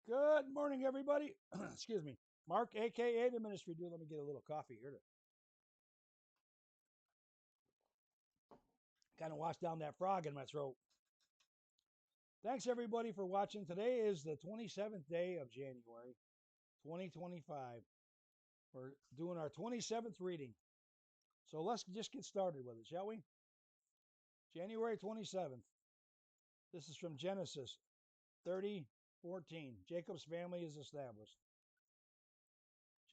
Good morning, everybody. Excuse me. Mark, aka the ministry dude. Let me get a little coffee here to kind of wash down that frog in my throat. Thanks, everybody, for watching. Today is the 27th day of January, 2025. We're doing our 27th reading. So let's just get started with it, shall we? January 27th. This is from Genesis 30:14. Jacob's family is established.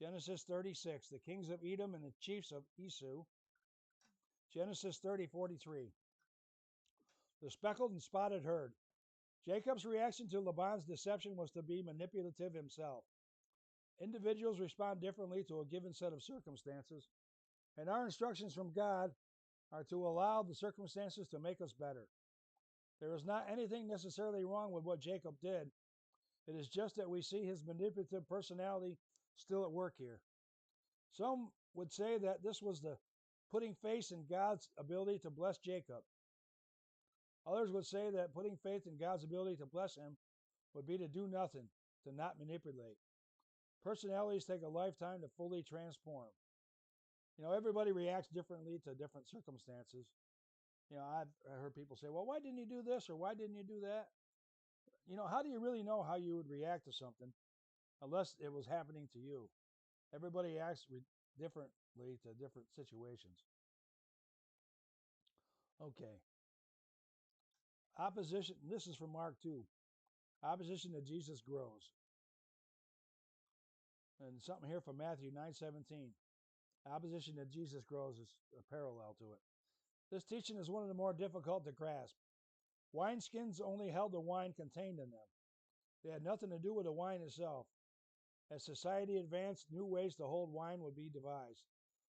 Genesis 36. The kings of Edom and the chiefs of Esau. Genesis 30:43. The speckled and spotted herd. Jacob's reaction to Laban's deception was to be manipulative himself. Individuals respond differently to a given set of circumstances, and our instructions from God are to allow the circumstances to make us better. There is not anything necessarily wrong with what Jacob did. It is just that we see his manipulative personality still at work here. Some would say that this was the putting faith in God's ability to bless Jacob. Others would say that putting faith in God's ability to bless him would be to do nothing, to not manipulate. Personalities take a lifetime to fully transform. Everybody reacts differently to different circumstances. I've heard people say, well, why didn't you do this or why didn't you do that? How do you really know how you would react to something unless it was happening to you? Everybody acts differently to different situations. Okay. Opposition, this is from Mark 2. Opposition to Jesus grows. And something here from Matthew 9:17. Opposition to Jesus grows is a parallel to it. This teaching is one of the more difficult to grasp. Wineskins only held the wine contained in them. They had nothing to do with the wine itself. As society advanced, new ways to hold wine would be devised.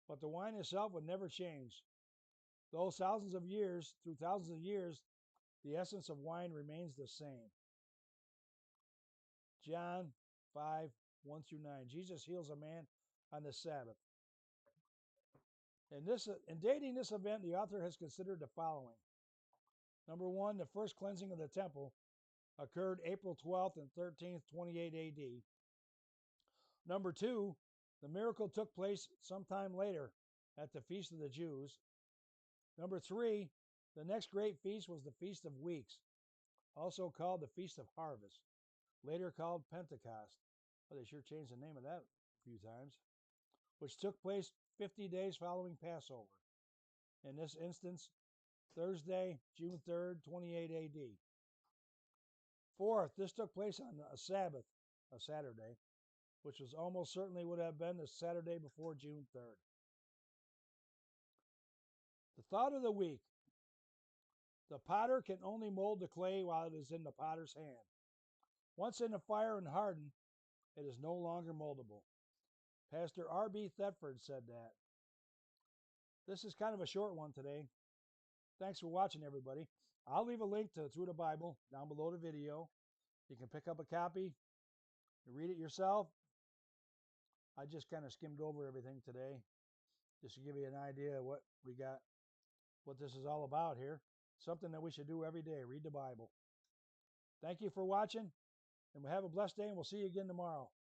But the wine itself would never change. Through thousands of years, the essence of wine remains the same. John 5:1-9. Jesus heals a man on the Sabbath. In dating this event, the author has considered the following. Number one, the first cleansing of the temple occurred April 12th and 13th, 28 AD. Number two, the miracle took place sometime later at the Feast of the Jews. Number three, the next great feast was the Feast of Weeks, also called the Feast of Harvest, later called Pentecost. Well, they sure changed the name of that a few times, which took place 50 days following Passover. In this instance, Thursday, June 3rd, 28 AD. Fourth, this took place on a Sabbath, a Saturday, which was almost certainly would have been the Saturday before June 3rd. The thought of the week. The potter can only mold the clay while it is in the potter's hand. Once in the fire and hardened, it is no longer moldable. Pastor R.B. Thetford said that. This is kind of a short one today. Thanks for watching, everybody. I'll leave a link to Through the Bible down below the video. You can pick up a copy and read it yourself. I just kind of skimmed over everything today just to give you an idea of what we got, what this is all about here. Something that we should do every day, read the Bible. Thank you for watching, and have a blessed day, and we'll see you again tomorrow.